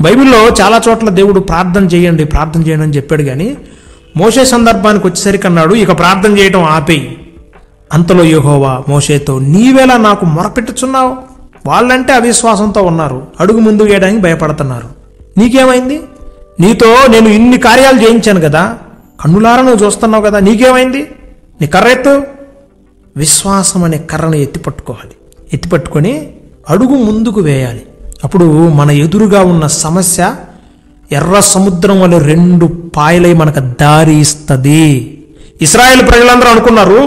బైబిల్లో చాలా చోట్ల దేవుడు ప్రార్థన చేయండి అని చెప్పాడు, కానీ మోషే సందర్భానికి వచ్చేసరికి అన్నాడు, ఇక ప్రార్థన చేయటం ఆపేయి. అంతలో యెహోవా మోషేతో, నీవేలా నాకు మొరపెట్టుచున్నావు? వాళ్ళంటే అవిశ్వాసంతో ఉన్నారు, అడుగు ముందు వేయడానికి భయపడుతున్నారు. నీకేమైంది? నీతో నేను ఇన్ని కార్యాలు చేయించాను కదా, కన్నులారా నువ్వు చూస్తున్నావు కదా, నీకేమైంది? నీ కర్ర ఎత్తు. విశ్వాసం అనే కర్రను ఎత్తిపట్టుకోవాలి. ఎత్తిపట్టుకొని అడుగు ముందుకు వేయాలి. అప్పుడు మన ఎదురుగా ఉన్న సమస్య ఎర్ర సముద్రం వల్ల 2 పాయలై మనకు దారి ఇస్తుంది. ఇశ్రాయేలు ప్రజలందరూ అనుకున్నారు,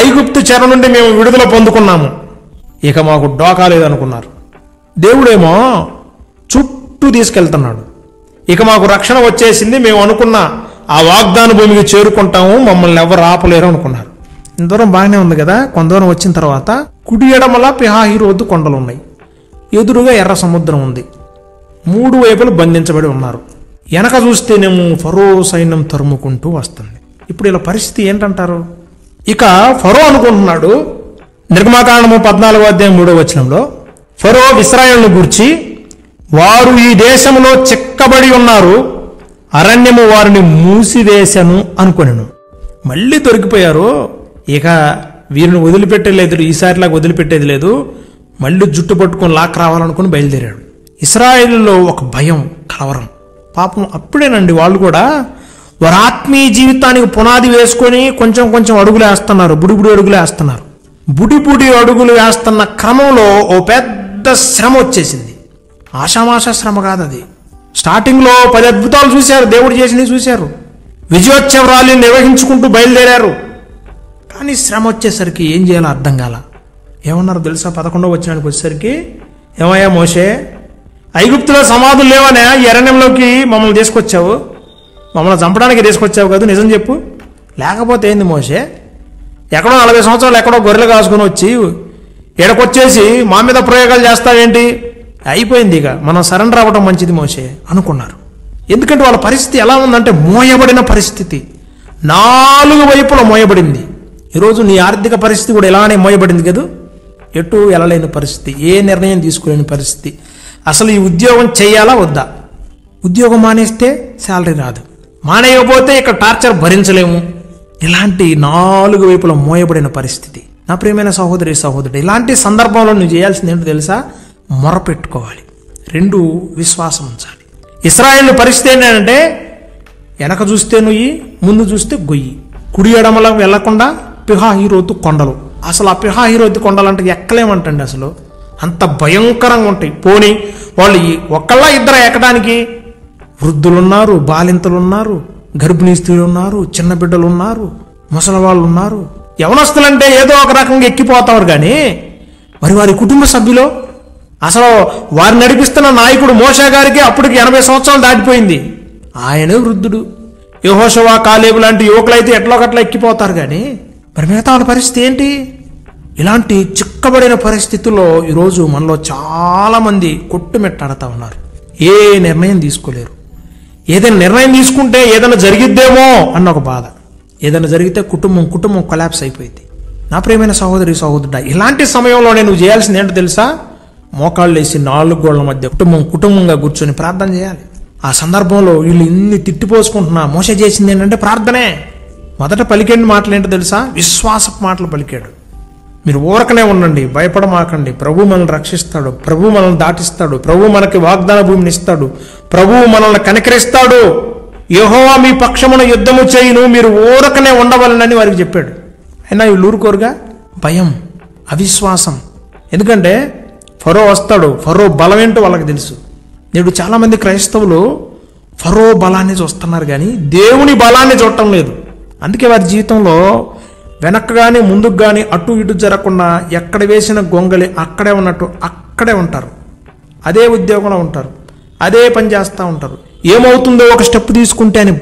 ఐగుప్తు చెర నుండి మేము విడుదల పొందుకున్నాము, ఇక మాకు డోకా లేదనుకున్నారు. దేవుడేమో చుట్టూ తీసుకెళ్తున్నాడు. ఇక మాకు రక్షణ వచ్చేసింది, మేము అనుకున్న ఆ వాగ్దాన భూమికి చేరుకుంటాము, మమ్మల్ని ఎవరు ఆపలేరు అనుకున్నారు. ఇంత దూరం బాగానే ఉంది కదా. కొంత దూరం వచ్చిన తర్వాత కుడి ఎడమల పిహాహిరోతు కొండలు ఉన్నాయి, ఎదురుగా ఎర్ర సముద్రం ఉంది, 3 వైపులు బంధించబడి ఉన్నారు. వెనక చూస్తేనేమో ఫరో సైన్యం తరుముకుంటూ వస్తుంది. ఇప్పుడు ఇలా పరిస్థితి ఏంటంటారు? ఇక ఫరో అనుకుంటున్నాడు, నిర్గమకాండము 14వ అధ్యాయం 3వ వచనంలో ఫరో ఇశ్రాయేలును గూర్చి, వారు ఈ దేశంలో చిక్కబడి ఉన్నారు, అరణ్యము వారిని మూసివేశను అనుకొనెను. మళ్ళీ దొరికిపోయారు, ఇక వీరిని వదిలిపెట్టలేదు, ఈసారిలాగా వదిలిపెట్టేది లేదు, మళ్ళీ జుట్టు పట్టుకొని లాక్ రావాలనుకుని బయలుదేరాడు. ఇశ్రాయేలులో ఒక భయం, కలవరం. పాపం అప్పుడేనండి వాళ్ళు కూడా వారి ఆత్మీయ జీవితానికి పునాది వేసుకొని కొంచెం అడుగులు వేస్తున్నారు, బుడి అడుగులు వేస్తున్నారు. బుడి అడుగులు వేస్తున్న క్రమంలో ఓ పెద్ద శ్రమ వచ్చేసింది. ఆషామాష శ్రమ కాదు అది. స్టార్టింగ్లో 10 అద్భుతాలు చూశారు, దేవుడు చేసినవి చూశారు, విజయోత్సవ ర్యాలీని నిర్వహించుకుంటూ బయలుదేరారు. కానీ శ్రమ వచ్చేసరికి ఏం చేయాలో అర్థం కాల. ఏమన్నారు తెలుసా? 11వ వచనానికి వచ్చేసరికి, ఏమయ్యా మోషే, ఐగుప్తులో సమాధులు లేవనే ఈ అరణ్యంలోకి మమ్మల్ని తీసుకొచ్చావు, మమ్మల్ని చంపడానికి తీసుకొచ్చావు కదా, నిజం చెప్పు. లేకపోతే ఏంది మోషే, ఎక్కడో 40 సంవత్సరాలు ఎక్కడో గొర్రెలు కాసుకొని వచ్చి ఎడకొచ్చేసి మా మీద ప్రయోగాలు చేస్తావేంటి? అయిపోయింది, ఇక మనం సరెండర్ అవ్వడం మంచిది మోషే అనుకున్నారు. ఎందుకంటే వాళ్ళ పరిస్థితి ఎలా ఉందంటే మోయబడిన పరిస్థితి, 4 వైపులా మోయబడింది. ఈరోజు నీ ఆర్థిక పరిస్థితి కూడా ఇలానే మోయబడింది కదా, ఎటు వెళ్ళలేని పరిస్థితి, ఏ నిర్ణయం తీసుకోలేని పరిస్థితి. అసలు ఈ ఉద్యోగం చేయాలా వద్దా? ఉద్యోగం మానేస్తే శాలరీ రాదు, మానేయకపోతే ఇక్కడ టార్చర్ భరించలేము. ఇలాంటి 4 వైపులా మోయబడిన పరిస్థితి. నా ప్రియమైన సహోదరి సహోదరుడు, ఇలాంటి సందర్భంలో నువ్వు చేయాల్సింది ఏంటో తెలుసా? మొరపెట్టుకోవాలి. 2 విశ్వాసం ఉంచాలి. ఇశ్రాయేలు పరిస్థితి ఏంటంటే వెనక చూస్తే నుయ్యి, ముందు చూస్తే గొయ్యి, కుడి ఎడమలకు వెళ్లకుండా పిహాహిరోతు కొండలు. అసలు ఆ పిహాహిరోతు కొండలు అంటే ఎక్కలేమంటండి, అసలు అంత భయంకరంగా ఉంటాయి. పోనీ వాళ్ళు ఒక్కళ్ళ ఇద్దరు ఎక్కడానికి, వృద్ధులున్నారు, బాలింతలున్నారు, గర్భిణీ స్త్రీలు ఉన్నారు, చిన్న బిడ్డలు ఉన్నారు, ముసలి వాళ్ళు ఉన్నారు. యవనస్తులంటే ఏదో ఒక రకంగా ఎక్కిపోతారు, కానీ మరి వారి కుటుంబ సభ్యులు, అసలు వారు నడిపిస్తున్న నాయకుడు మోషే గారికి అప్పటికి 80 సంవత్సరాలు దాటిపోయింది, ఆయనే వృద్ధుడు. యెహోషువ, కాలేబు లాంటి యువకులైతే ఎట్లోకట్లా ఎక్కిపోతారు, కానీ మరి మిగతా వాళ్ళ పరిస్థితి ఏంటి? ఇలాంటి చిక్కబడిన పరిస్థితుల్లో ఈరోజు మనలో చాలామంది కొట్టుమెట్టాడుతూ ఉన్నారు. ఏ నిర్ణయం తీసుకోలేరు. ఏదైనా నిర్ణయం తీసుకుంటే ఏదైనా జరిగిద్దేమో అన్న ఒక బాధ, ఏదైనా జరిగితే కుటుంబం కొలాప్స్ అయిపోయింది. నా ప్రియమైన సహోదరి సహోదరుడా, ఇలాంటి సమయంలో నేను చేయాల్సింది ఏంటో తెలుసా? మోకాళ్ళు వేసి 4 గోళ్ల మధ్య కుటుంబంగా కూర్చొని ప్రార్థన చేయాలి. ఆ సందర్భంలో వీళ్ళు ఇన్ని తిట్టిపోసుకుంటున్నా, మోసే చేసింది ఏంటంటే ప్రార్థనే. మొదట పలికేండి మాటలు ఏంటో తెలుసా? విశ్వాసపు మాటలు పలికాడు. మీరు ఊరకనే ఉండండి, భయపడమాకండి, ప్రభు మనల్ని రక్షిస్తాడు, ప్రభు మనల్ని దాటిస్తాడు, ప్రభు మనకి వాగ్దాన భూమిని ఇస్తాడు, ప్రభువు మనల్ని కనికరిస్తాడు, యెహోవా మీ పక్షమున యుద్ధము చేయును, మీరు ఊరకనే ఉండవాలని వారికి చెప్పాడు. అయినా వీళ్ళు ఊరుకోరుగా. భయం, అవిశ్వాసం. ఎందుకంటే ఫరో వస్తాడు, ఫరో బలం ఏంటో వాళ్ళకి తెలుసు. నేడు చాలామంది క్రైస్తవులు ఫరో బలాన్ని చూస్తున్నారు, కానీ దేవుని బలాన్ని చూడటం లేదు. అందుకే వారి జీవితంలో వెనక్కి కానీ ముందుకు కానీ అటు ఇటు జరగకుండా ఎక్కడ వేసిన గొంగలి అక్కడే ఉన్నట్టు అక్కడే ఉంటారు, అదే ఉద్యోగంలో ఉంటారు, అదే పని చేస్తూ ఉంటారు. ఏమవుతుందో ఒక స్టెప్ తీసుకుంటే అని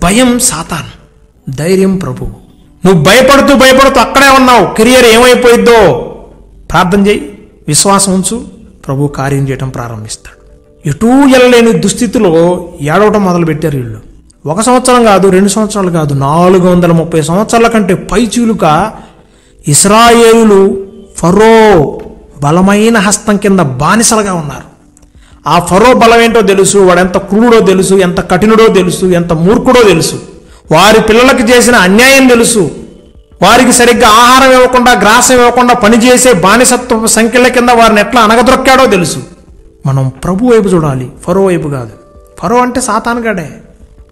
భయం సాతాను, ధైర్యం ప్రభువు. నువ్వు భయపడుతూ అక్కడే ఉన్నావు, కెరియర్ ఏమైపోయిద్దో. ప్రార్థన చేయి, విశ్వాసం ఉంచు, ప్రభు కార్యం చేయటం ప్రారంభిస్తాడు. ఎటూ వెళ్ళలేని దుస్థితిలో ఏడవటం మొదలుపెట్టారు వీళ్ళు. 1 సంవత్సరం కాదు, 2 సంవత్సరాలు కాదు, 430 సంవత్సరాల కంటే పైచీలుగా ఇశ్రాయేలులు ఫరో బలమైన హస్తం కింద బానిసలుగా ఉన్నారు. ఆ ఫరో బలం ఏంటో తెలుసు, వాడెంత క్రూడో తెలుసు, ఎంత కఠినుడో తెలుసు, ఎంత మూర్ఖుడో తెలుసు, వారి పిల్లలకి చేసిన అన్యాయం తెలుసు, వారికి సరిగ్గా ఆహారం ఇవ్వకుండా గ్రాసం ఇవ్వకుండా పనిచేసే బానిసత్వ సంఖ్యల కింద వారిని ఎట్లా అనగదొక్కాడో తెలుసు. మనం ప్రభు వైపు చూడాలి, ఫరో వైపు కాదు. ఫరో అంటే సాతానుగాడే.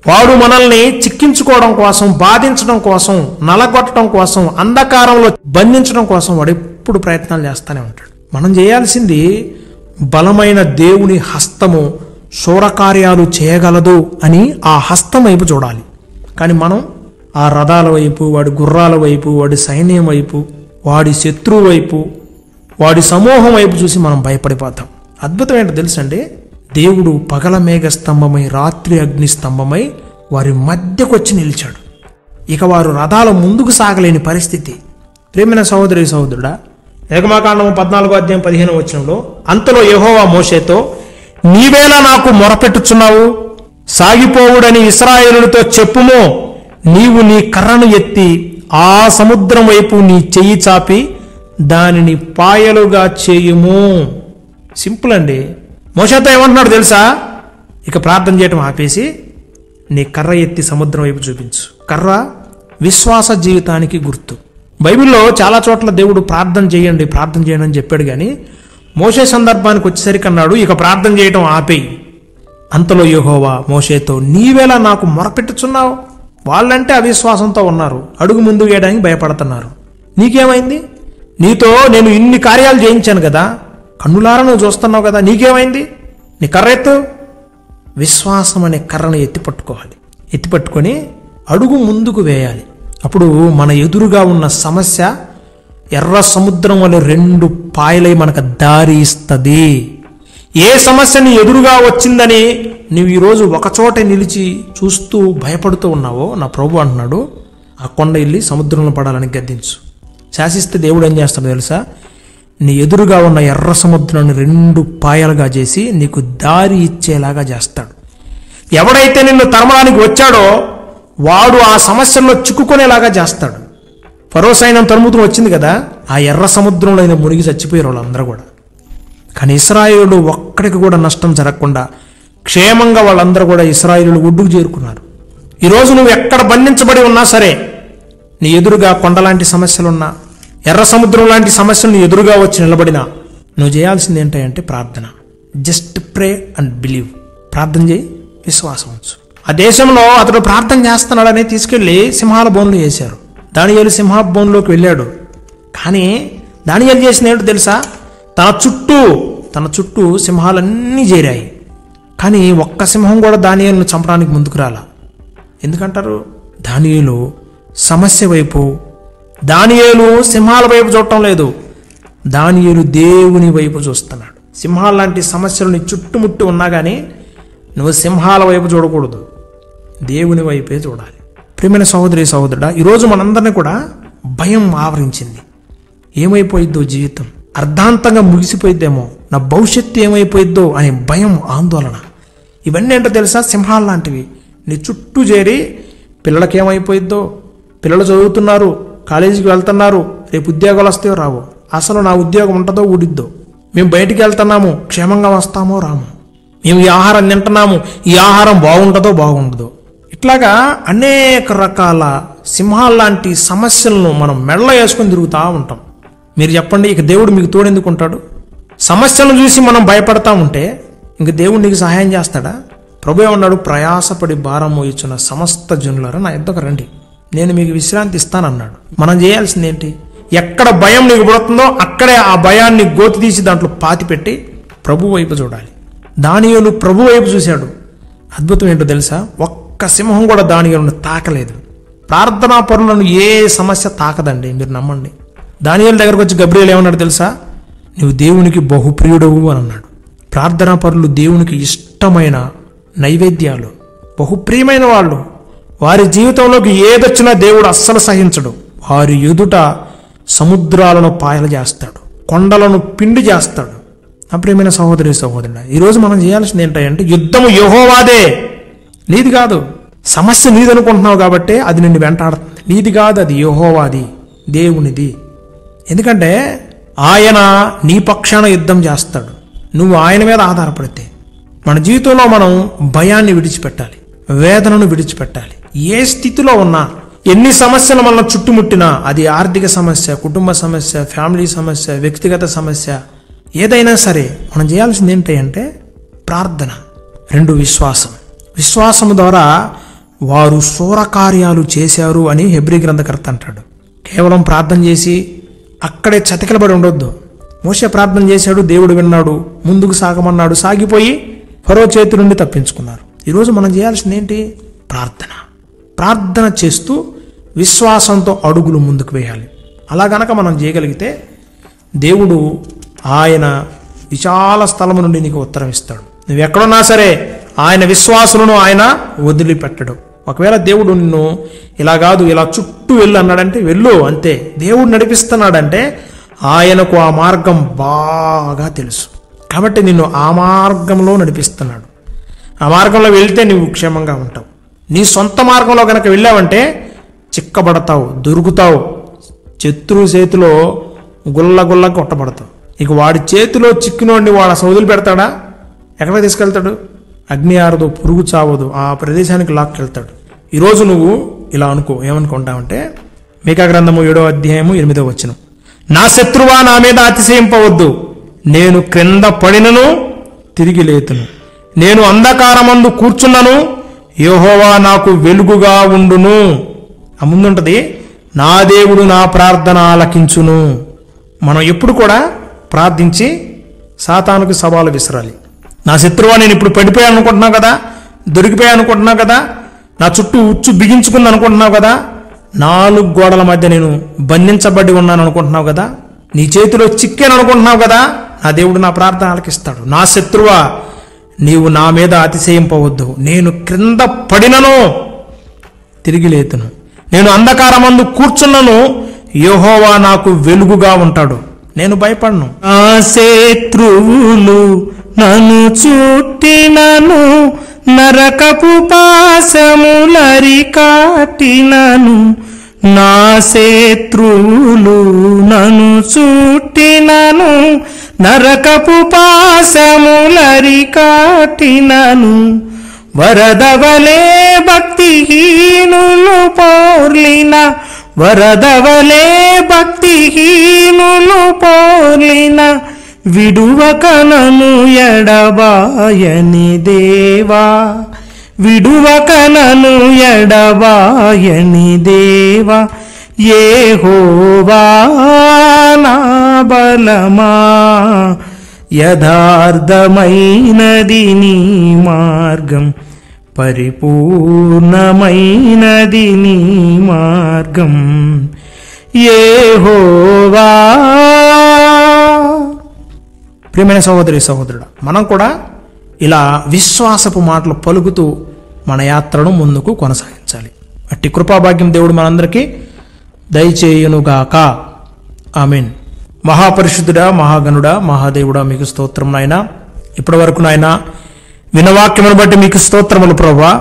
వాడు మనల్ని చిక్కించుకోవడం కోసం, బాధించడం కోసం, నలగొట్టడం కోసం, అంధకారంలో బంధించడం కోసం వాడు ఎప్పుడు ప్రయత్నాలు చేస్తూనే ఉంటాడు. మనం చేయాల్సింది బలమైన దేవుని హస్తము శూరకార్యాలు చేయగలదు అని ఆ హస్తం వైపు చూడాలి. కానీ మనం ఆ రథాల వైపు, వాడి గుర్రాల వైపు, వాడి సైన్యం వైపు, వాడి శత్రువు వైపు, వాడి సమూహం వైపు చూసి మనం భయపడిపోతాం. అద్భుతం ఏంటో తెలుసండి, దేవుడు పగల మేఘ స్తంభమై రాత్రి అగ్ని స్తంభమై వారి మధ్యకు వచ్చి నిలిచాడు. ఇక వారు రథాల ముందుకు సాగలేని పరిస్థితి. ప్రేమైన సహోదరి సహోదరుడా, నిర్గమకాండము 14:15 అంతలో యెహోవా మోషేతో, నీవేలా నాకు మొరపెట్టుచున్నావు? సాగిపోవుడని ఇశ్రాయేలులతో చెప్పుమో, నీవు నీ కర్రను ఎత్తి ఆ సముద్రం వైపు నీ చెయ్యి చాపి దానిని పాయలుగా చేయుము. సింపుల్ అండి. మోషేతో ఏమంటున్నాడు తెలుసా? ఇక ప్రార్థన చేయటం ఆపేసి నీ కర్ర ఎత్తి సముద్రం వైపు చూపించు. కర్ర విశ్వాస జీవితానికి గుర్తు. బైబిల్లో చాలా చోట్ల దేవుడు ప్రార్థన చేయండి అని చెప్పాడు. కానీ మోషే సందర్భానికి వచ్చేసరికి అన్నాడు, ఇక ప్రార్థన చేయటం ఆపేయి. అంతలో యెహోవా మోషేతో, నీవేలా నాకు మొరపెట్టుచున్నావు? వాళ్ళంటే అవిశ్వాసంతో ఉన్నారు, అడుగు ముందు వేయడానికి భయపడుతున్నారు. నీకేమైంది? నీతో నేను ఇన్ని కార్యాలు చేయించాను కదా, కన్నులారా నువ్వు చూస్తున్నావు కదా, నీకేమైంది? నీ కర్ర ఎత్తు. విశ్వాసం అనే కర్రను ఎత్తిపట్టుకోవాలి. ఎత్తిపట్టుకొని అడుగు ముందుకు వేయాలి. అప్పుడు మన ఎదురుగా ఉన్న సమస్య ఎర్ర సముద్రం వల్ల 2 పాయలై మనకు దారి ఇస్తుంది. ఏ సమస్య నీ ఎదురుగా వచ్చిందని నువ్వు ఈరోజు ఒకచోట నిలిచి చూస్తూ భయపడుతూ ఉన్నావో, నా ప్రభు అంటున్నాడు, ఆ కొండ వెళ్ళి సముద్రంలో పడాలని గద్దించు. శాసిస్తే దేవుడు ఏం చేస్తాడో తెలుసా? నీ ఎదురుగా ఉన్న ఎర్ర సముద్రాన్ని 2 పాయలుగా చేసి నీకు దారి ఇచ్చేలాగా చేస్తాడు. ఎవడైతే నిన్ను తరమడానికి వచ్చాడో వాడు ఆ సమస్యల్లో చిక్కుకునేలాగా చేస్తాడు. ఫరో సైన్యం తరుముతూ వచ్చింది కదా, ఆ ఎర్ర సముద్రంలో అయినా మునిగి చచ్చిపోయారు వాళ్ళందరూ కూడా. కానీ ఇశ్రాయేలు ఒక్కడికి కూడా నష్టం జరగకుండా క్షేమంగా వాళ్ళందరూ కూడా ఇశ్రాయేలు ఒడ్డుకు చేరుకున్నారు. ఈరోజు నువ్వు ఎక్కడ బంధించబడి ఉన్నా సరే, నీ ఎదురుగా కొండలాంటి సమస్యలున్నా, ఎర్ర సముద్రం లాంటి సమస్యలు నీ ఎదురుగా వచ్చి నిలబడినా, నువ్వు చేయాల్సింది ఏంటంటే ప్రార్థన. Just pray and believe. ప్రార్థన చేయి, విశ్వాసం ఉంచు. ఆ దేశంలో అతడు ప్రార్థన చేస్తున్నాడని తీసుకెళ్లి సింహాల బోన్లో వేశారు. దానియేలు సింహ బోన్లోకి వెళ్ళాడు. కానీ దానియేలు చేసిన ఏంటో తెలుసా? తన చుట్టూ సింహాలన్నీ చేరాయి. కానీ ఒక్క సింహం కూడా దానియేలును చంపడానికి ముందుకు రాలా. ఎందుకంటారు? దానియేలు సమస్య వైపు, దానియేలు సింహాల వైపు చూడటం లేదు, దానియేలు దేవుని వైపు చూస్తున్నాడు. సింహాల లాంటి సమస్యలు నీ చుట్టుముట్టు ఉన్నా కానీ నువ్వు సింహాల వైపు చూడకూడదు, దేవుని వైపే చూడాలి. ప్రియమైన సహోదరి సహోదరుడా, ఈరోజు మనందరినీ కూడా భయం ఆవరించింది. ఏమైపోయిద్దో జీవితం, అర్ధాంతంగా ముగిసిపోయిద్దేమో, నా భవిష్యత్తు ఏమైపోయిద్దో అనే భయం, ఆందోళన. ఇవన్నీ ఏంటో తెలుసా? సింహాలు లాంటివి నీ చుట్టూ చేరి, పిల్లలకి ఏమైపోయిద్దో, పిల్లలు చదువుతున్నారు, కాలేజీకి వెళ్తున్నారు, రేపు ఉద్యోగాలు వస్తాయో రావో, అసలు నా ఉద్యోగం ఉంటుందో ఊడిద్దో, మేము బయటికి వెళ్తున్నాము, క్షేమంగా వస్తామో రాము, మేము ఈ ఆహారం తింటున్నాము, ఈ ఆహారం బాగుంటుందో బాగుండదో. ఇట్లాగా అనేక రకాల సింహాల లాంటి సమస్యలను మనం మెడలో వేసుకొని తిరుగుతూ ఉంటాం. మీరు చెప్పండి, ఇక దేవుడు మీకు తోడెందుకు ఉంటాడు? సమస్యలను చూసి మనం భయపడతా ఉంటే ఇంక దేవుడు నీకు సహాయం చేస్తాడా? ప్రభు ఏమన్నాడు? ప్రయాసపడి భారం మోయించున్న సమస్త జనులారా నా యొద్దకు రండి, నేను మీకు విశ్రాంతి ఇస్తానన్నాడు. మనం చేయాల్సింది ఏంటి? ఎక్కడ భయం నీకు పడుతుందో అక్కడే ఆ భయాన్ని గోతి తీసి దాంట్లో పాతిపెట్టి ప్రభు వైపు చూడాలి. దానియేలు ప్రభు వైపు చూశాడు. అద్భుతం ఏంటో తెలుసా? ఒక్క సింహం కూడా దానియేలును తాకలేదు. ప్రార్థనా పరులను ఏ సమస్య తాకదండి, మీరు నమ్మండి. దానియేలు దగ్గరకు వచ్చి గబ్రియేలు ఏమన్నాడు తెలుసా? నువ్వు దేవునికి బహుప్రియుడవు అని అన్నాడు. ప్రార్థనా పరులు దేవునికి ఇష్టమైన నైవేద్యాలు, బహుప్రియమైన వాళ్ళు. వారి జీవితంలోకి ఏదొచ్చినా దేవుడు అస్సలు సహించడు. వారి ఎదుట సముద్రాలను పాయలు చేస్తాడు, కొండలను పిండి చేస్తాడు. నా ప్రియమైన సహోదరి సహోదరుడు, ఈరోజు మనం చేయాల్సింది ఏంటంటే, యుద్ధము యెహోవాదే, నీది కాదు. సమస్య నీది అనుకుంటున్నావు కాబట్టి అది నిన్ను వెంటాడుతుంది. నీది కాదు, అది యెహోవాది, దేవునిది. ఎందుకంటే ఆయన నీ పక్షాన యుద్ధం చేస్తాడు. నువ్వు ఆయన మీద ఆధారపడితే, మన జీవితంలో మనం భయాన్ని విడిచిపెట్టాలి, వేదనను విడిచిపెట్టాలి. ఏ స్థితిలో ఉన్నా, ఎన్ని సమస్యలు మనల్ని చుట్టుముట్టినా, అది ఆర్థిక సమస్య, కుటుంబ సమస్య, ఫ్యామిలీ సమస్య, వ్యక్తిగత సమస్య, ఏదైనా సరే మనం చేయాల్సింది ఏంటి అంటే ప్రార్థన. 2 విశ్వాసం. విశ్వాసం ద్వారా వారు శూరకార్యాలు చేశారు అని హెబ్రీ గ్రంథకర్త అంటాడు. కేవలం ప్రార్థన చేసి అక్కడే చతికిలబడి ఉండొద్దు. మోషే ప్రార్థన చేశాడు, దేవుడు విన్నాడు, ముందుకు సాగమన్నాడు, సాగిపోయి ఫరో చేతి నుండి తప్పించుకున్నారు. ఈరోజు మనం చేయాల్సింది ఏంటి? ప్రార్థన. ప్రార్థన చేస్తూ విశ్వాసంతో అడుగులు ముందుకు వేయాలి. అలా గనక మనం చేయగలిగితే దేవుడు ఆయన విశాల స్థలము నుండి నీకు ఉత్తరం ఇస్తాడు. నువ్వు ఎక్కడున్నా సరే ఆయన విశ్వాసులను ఆయన వదిలిపెట్టడు. ఒకవేళ దేవుడు నిన్ను ఇలా కాదు ఇలా చుట్టూ వెళ్ళు అన్నాడంటే వెళ్ళు, అంతే. దేవుడు నడిపిస్తున్నాడంటే ఆయనకు ఆ మార్గం బాగా తెలుసు కాబట్టి నిన్ను ఆ మార్గంలో నడిపిస్తున్నాడు. ఆ మార్గంలో వెళ్తే నువ్వు క్షేమంగా ఉంటావు. నీ సొంత మార్గంలో కనుక వెళ్ళావంటే చిక్కబడతావు, దొరుకుతావు, శత్రువు చేతిలో గుల్ల కొట్టబడతావు. ఇక వాడి చేతిలో చిక్కినోడిని వాడు అసలు వదిలి పెడతాడా? ఎక్కడికి తీసుకెళ్తాడు? అగ్ని ఆరదు, పురుగు చావదు, ఆ ప్రదేశానికి లాక్కెళ్తాడు. ఈరోజు నువ్వు ఇలా అనుకో, ఏమనుకుంటావంటే మీకా గ్రంథము 7వ అధ్యాయము 8వ వచనం, నా శత్రువా నా మీద అతిశయింపవద్దు, నేను క్రింద పడినను తిరిగి లేతును, నేను అంధకారమందు కూర్చున్నను, యెహోవా నాకు వెలుగుగా ఉండును. ఆ ముందుంటది, నా దేవుడు నా ప్రార్థన ఆలకించును. మనం ఎప్పుడు కూడా ప్రార్థించి సాతానుకు సవాలు విసరాలి. నా శత్రువా నేను ఇప్పుడు పడిపోయాను అనుకుంటున్నావు కదా, దొరికిపోయాను అనుకుంటున్నావు కదా, నా చుట్టూ ఉచ్చు బిగించుకుంది అనుకుంటున్నావు కదా, 4 గోడల మధ్య నేను బంధించబడి ఉన్నాను అనుకుంటున్నావు కదా, నీ చేతిలో చిక్కాను అనుకుంటున్నావు కదా, నా దేవుడు నా ప్రార్థన ఆలకిస్తాడు. నా శత్రువా నీవు నా మీద అతిశయింపవద్దు, నేను క్రింద పడినను తిరిగి లేతును, నేను అంధకారమందు కూర్చున్నను, యెహోవా నాకు వెలుగుగా ఉంటాడు, నేను భయపడను. నా శత్రువులు నన్ను చుట్టినను, నరకపు పాశములరికాటినను, నా శత్రువులు నన్ను చుట్టినను, నరకపు పాశములరికాటినను, వరదవలే భక్తిహీనులు పోర్లిన, వరదవలే భక్తిహీనులు పోర్లిన, విడువకనను ఎడబాయని దేవా, విడువకనను ఎడబాయని దేవా, యెహోవా నా బలమా, యథార్థమైనది నీ మార్గం, పరిపూర్ణమైనది నీ మార్గం, యెహోవా. ప్రియమైన సహోదరి సహోదరుడా, మనం కూడా ఇలా విశ్వాసపు మాటలు పలుకుతూ మన యాత్రను ముందుకు కొనసాగించాలి. అట్టి కృపాభాగ్యం దేవుడు మనందరికీ దయచేయునుగాక. ఆమేన్. మహాపరిశుద్ధుడా, మహాగణుడా, మహాదేవుడా, మీకు స్తోత్రం నాయనా. ఇప్పటి వరకు నాయనా వినవాక్యమును బట్టి మీకు స్తోత్రములు ప్రభువా.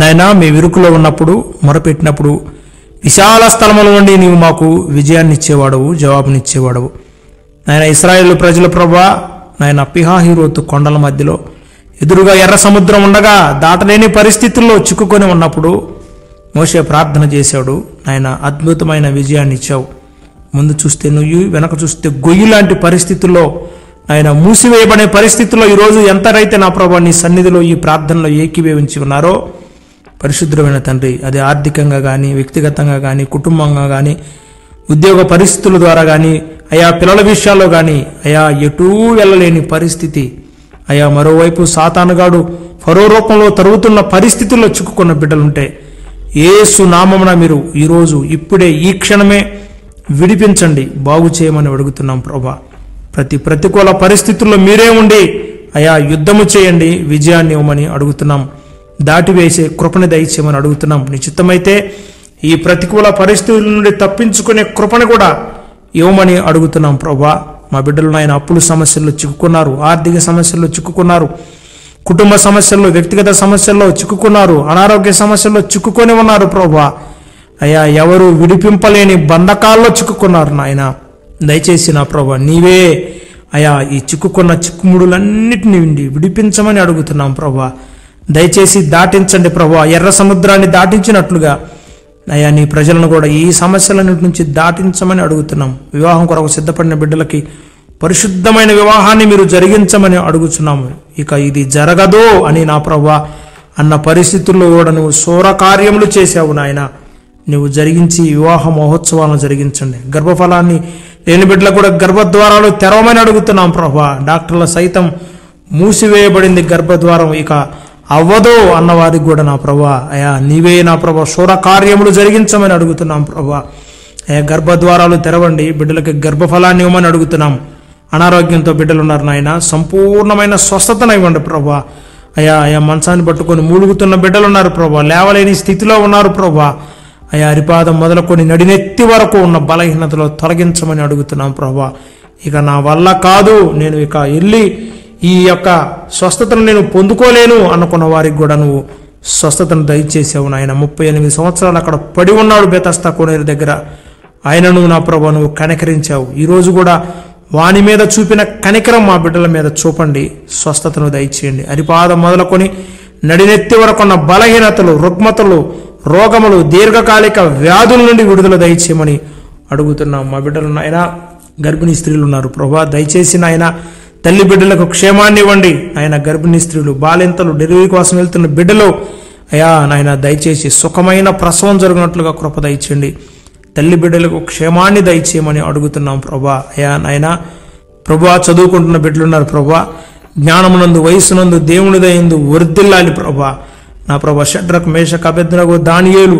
నాయనా మీ విరుకులో ఉన్నప్పుడు, మొరపెట్టినప్పుడు విశాల స్థలముల నుండి నీవు మాకు విజయాన్ని ఇచ్చేవాడవు, జవాబునిచ్చేవాడవు. నాయన ఇశ్రాయేలు ప్రజల ప్రభువా, నాయన పిహాహీరోతు కొండల మధ్యలో ఎదురుగా ఎర్ర సముద్రం ఉండగా దాటలేని పరిస్థితుల్లో చిక్కుకొని ఉన్నప్పుడు మోషే ప్రార్థన చేశాడు. నాయన అద్భుతమైన విజయాన్ని ఇచ్చావు. ముందు చూస్తే నువ్వు, వెనక చూస్తే గొయ్యి లాంటి పరిస్థితుల్లో, ఆయన మూసివేయబడే పరిస్థితుల్లో ఈరోజు ఎంతరైతే నా ప్రభు నీ సన్నిధిలో ఈ ప్రార్థనలో ఏకీభవించి ఉన్నారో, పరిశుద్ధమైన తండ్రి, అది ఆర్థికంగా కానీ, వ్యక్తిగతంగా కానీ, కుటుంబంగా కానీ, ఉద్యోగ పరిస్థితుల ద్వారా కానీ, అయా పిల్లల విషయాల్లో కానీ, అయా ఎటూ వెళ్ళలేని పరిస్థితి, అయా మరోవైపు సాతానుగాడు ఫరో రూపంలో తరుగుతున్న పరిస్థితుల్లో చిక్కుకున్న బిడ్డలుంటే యేసు నామమున మీరు ఈరోజు ఇప్పుడే ఈ క్షణమే విడిపించండి, బాగు చేయమని అడుగుతున్నాం ప్రభా. ప్రతి ప్రతికూల పరిస్థితుల్లో మీరే ఉండి అయా యుద్ధము చేయండి, విజయాన్ని ఇవ్వమని అడుగుతున్నాం. దాటివేసే కృపని దయచేయమని అడుగుతున్నాం. నీ చిత్తమైతే ఈ ప్రతికూల పరిస్థితుల నుండి తప్పించుకునే కృపని కూడా ఇవ్వమని అడుగుతున్నాం ప్రభా. మా బిడ్డలు నాయన అప్పుల సమస్యల్లో చిక్కుకున్నారు, ఆర్థిక సమస్యల్లో చిక్కుకున్నారు, కుటుంబ సమస్యల్లో, వ్యక్తిగత సమస్యల్లో చిక్కుకున్నారు, అనారోగ్య సమస్యల్లో చిక్కుకొని ఉన్నారు ప్రభా. అయ్యా ఎవరు విడిపింపలేని బంధకాల్లో చిక్కుకున్నారు నాయన. దయచేసి నా ప్రభా నీవే అయా ఈ చిక్కుకున్న చిక్కుముడులన్నిటిని విడిపించమని అడుగుతున్నాం ప్రభా. దయచేసి దాటించండి ప్రభా. ఎర్ర సముద్రాన్ని దాటించినట్లుగా అయ్యా నీ ప్రజలను కూడా ఈ సమస్యలన్నిటి నుంచి దాటించమని అడుగుతున్నాం. వివాహం కొరకు సిద్ధపడిన బిడ్డలకి పరిశుద్ధమైన వివాహాన్ని మీరు జరిగించమని అడుగుతున్నాము. ఇక ఇది జరగదు అని నా ప్రభా అన్న పరిస్థితుల్లో కూడా నువ్వు శూర కార్యములు చేశావు నాయన. నువ్వు జరిగించి వివాహ మహోత్సవాలను జరిగించండి. గర్భఫలాన్ని లేని బిడ్డలకు కూడా గర్భద్వారాలు తెరవమని అడుగుతున్నాం ప్రభా. డాక్టర్ల సైతం మూసివేయబడింది గర్భద్వారం, ఇక అవ్వదు అన్న వారికి కూడా నా ప్రభా అయా నీవే నా ప్రభా శూర కార్యములు జరిగించమని అడుగుతున్నాం ప్రభా. అయా గర్భద్వారాలు తెరవండి, బిడ్డలకి గర్భఫలాన్ని ఇవ్వమని అడుగుతున్నాం. అనారోగ్యంతో బిడ్డలు ఉన్నారు నాయన, సంపూర్ణమైన స్వస్థతను ఇవ్వండి ప్రభా. అయా మంచాన్ని పట్టుకొని మూలుగుతున్న బిడ్డలు ఉన్నారు ప్రభా, లేవలేని స్థితిలో ఉన్నారు ప్రభా. అయా అరిపాదం మొదలుకొని నడినెత్తి వరకు ఉన్న బలహీనతలో తొలగించమని అడుగుతున్నాం ప్రభా. ఇక నా వల్ల కాదు, నేను ఇక వెళ్ళి ఈ యొక్క స్వస్థతను నేను పొందుకోలేను అనుకున్న వారికి కూడా నువ్వు స్వస్థతను దయచేసావు నాయన. 38 సంవత్సరాలు అక్కడ పడి ఉన్నాడు బెతస్తా కోనేరు దగ్గర, ఆయనను నా ప్రభా నువ్వు కనికరించావు. ఈరోజు కూడా వాని మీద చూపిన కనికరం మా బిడ్డల మీద చూపండి, స్వస్థతను దయచేయండి. అరిపాదం మొదలుకొని నడినెత్తి వరకు ఉన్న బలహీనతలు, రుగ్మతలు, రోగములు, దీర్ఘకాలిక వ్యాధుల నుండి విడుదల దయచేయమని అడుగుతున్నాం. మా బిడ్డలు నాయన గర్భిణీ స్త్రీలు ఉన్నారు ప్రభా, దయచేసి నాయన తల్లి బిడ్డలకు క్షేమాన్ని ఇవ్వండి. ఆయన గర్భిణీ స్త్రీలు, బాలింతలు, డెలివరీ కోసం వెళ్తున్న బిడ్డలు అయా నాయన దయచేసి సుఖమైన ప్రసవం జరిగినట్లుగా కృప దయచేయండి. తల్లి బిడ్డలకు క్షేమాన్ని దయచేయమని అడుగుతున్నాం ప్రభా. అయా నాయన ప్రభా చదువుకుంటున్న బిడ్డలున్నారు ప్రభా, జ్ఞానమునందు వయసునందు దేవుని దయందు వర్ధిల్లాలి ప్రభా. నా ప్రభా షడ్రక్ మేషక్ అబేద్నెగో దానియేలు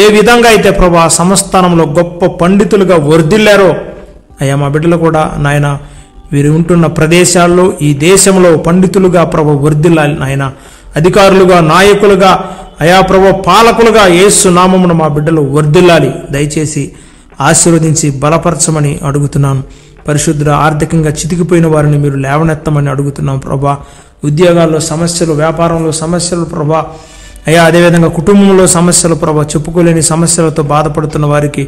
ఏ విధంగా అయితే ప్రభా సంస్థానంలో గొప్ప పండితులుగా వర్ధిల్లారో అయ్యా మా బిడ్డలు కూడా నాయన వీరు ఉంటున్న ప్రదేశాల్లో ఈ దేశంలో పండితులుగా ప్రభు వర్ధిల్లాలి నాయన. అధికారులుగా, నాయకులుగా, అయా ప్రభు పాలకులుగా యేసు నామమున మా బిడ్డలు వర్ధిల్లాలి. దయచేసి ఆశీర్వదించి బలపరచమని అడుగుతున్నాను. పరిశుద్ధ ఆర్థికంగా చితికిపోయిన వారిని మీరు లేవనెత్తమని అడుగుతున్నాం ప్రభా. ఉద్యోగాల్లో సమస్యలు, వ్యాపారంలో సమస్యలు ప్రభా, అయ్యా అదేవిధంగా కుటుంబంలో సమస్యలు ప్రభా, చెప్పుకోలేని సమస్యలతో బాధపడుతున్న వారికి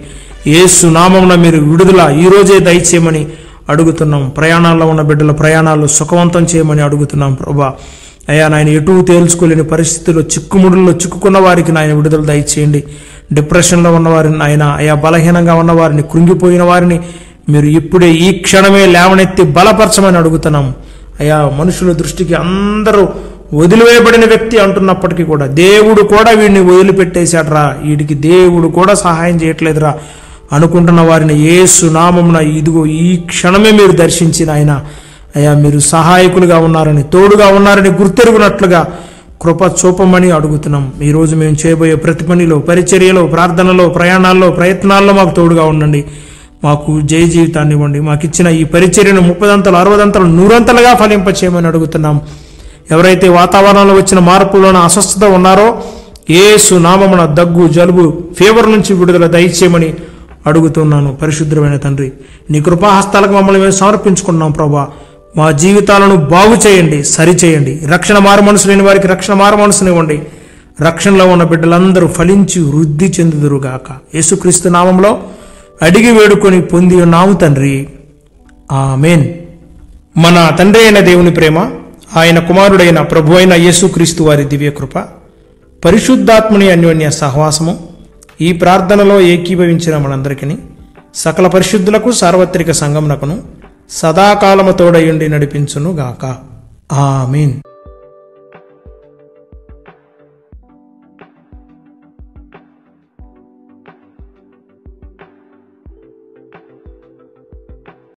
యేసు నామమున మీరు విడుదల ఈరోజే దయచేయమని అడుగుతున్నాం. ప్రయాణాల్లో ఉన్న బిడ్డల ప్రయాణాలు సుఖవంతం చేయమని అడుగుతున్నాం ప్రభా. అయ్యా నాయన ఎటు తేల్చుకోలేని పరిస్థితుల్లో చిక్కుముడుల్లో చిక్కుకున్న వారికి నాయన విడుదల దయచేయండి. డిప్రెషన్లో ఉన్నవారిని ఆయన, అయా బలహీనంగా ఉన్నవారిని, కృంగిపోయిన వారిని మీరు ఇప్పుడే ఈ క్షణమే లేవనెత్తి బలపరచమని అడుగుతున్నాం. అయా మనుషుల దృష్టికి అందరూ వదిలివేయబడిన వ్యక్తి అంటున్నప్పటికీ కూడా దేవుడు కూడా వీడిని వదిలిపెట్టేశాడ్రా, వీడికి దేవుడు కూడా సహాయం చేయట్లేదురా అనుకుంటున్న వారిని యేసు నామమున ఇదిగో ఈ క్షణమే మీరు దర్శించిన ఆయన అయ్యా మీరు సహాయకులుగా ఉన్నారని, తోడుగా ఉన్నారని గుర్తెరుగునట్లుగా కృప చూపమని అడుగుతున్నాం. ఈరోజు మేము చేయబోయే ప్రతి పనిలో, పరిచర్యలో, ప్రార్థనలో, ప్రయాణాల్లో, ప్రయత్నాల్లో మాకు తోడుగా ఉండండి. మాకు జయ జీవితాన్ని ఇవ్వండి. మాకు ఇచ్చిన ఈ పరిచర్యను 30 అంతలు, 60 అంతలు, 100 అంతలుగా ఫలింపచేయమని అడుగుతున్నాం. ఎవరైతే వాతావరణంలో వచ్చిన మార్పుల్లోన అస్వస్థత ఉన్నారో యేసు నామమున దగ్గు, జలుబు, ఫీవర్ నుంచి విడుదల దయచేయమని అడుగుతున్నాను. పరిశుద్ధమైన తండ్రి, నీ కృపాహస్తాలకు మమ్మల్ని మేము సమర్పించుకున్నాం ప్రభా. మా జీవితాలను బాగు చేయండి, సరిచేయండి. రక్షణ మారు మనసు లేని వారికి రక్షణ మారు మనసునివ్వండి. రక్షణలో ఉన్న బిడ్డలందరూ ఫలించి వృద్ధి చెందుదురుగాక. యేసుక్రీస్తు నామంలో అడిగి వేడుకొని పొంది ఉన్నాము తండ్రి, ఆమేన్. మన తండ్రి అయిన దేవుని ప్రేమ, ఆయన కుమారుడైన ప్రభు అయిన యేసుక్రీస్తు వారి దివ్యకృప, పరిశుద్ధాత్మని అన్యోన్య సహవాసము ఈ ప్రార్థనలో ఏకీభవించిన మనందరికీ, సకల పరిశుద్ధులకు, సార్వత్రిక సంఘమునకును సదాకాలము తోడయుండి నడిపించును గాక. ఆమేన్.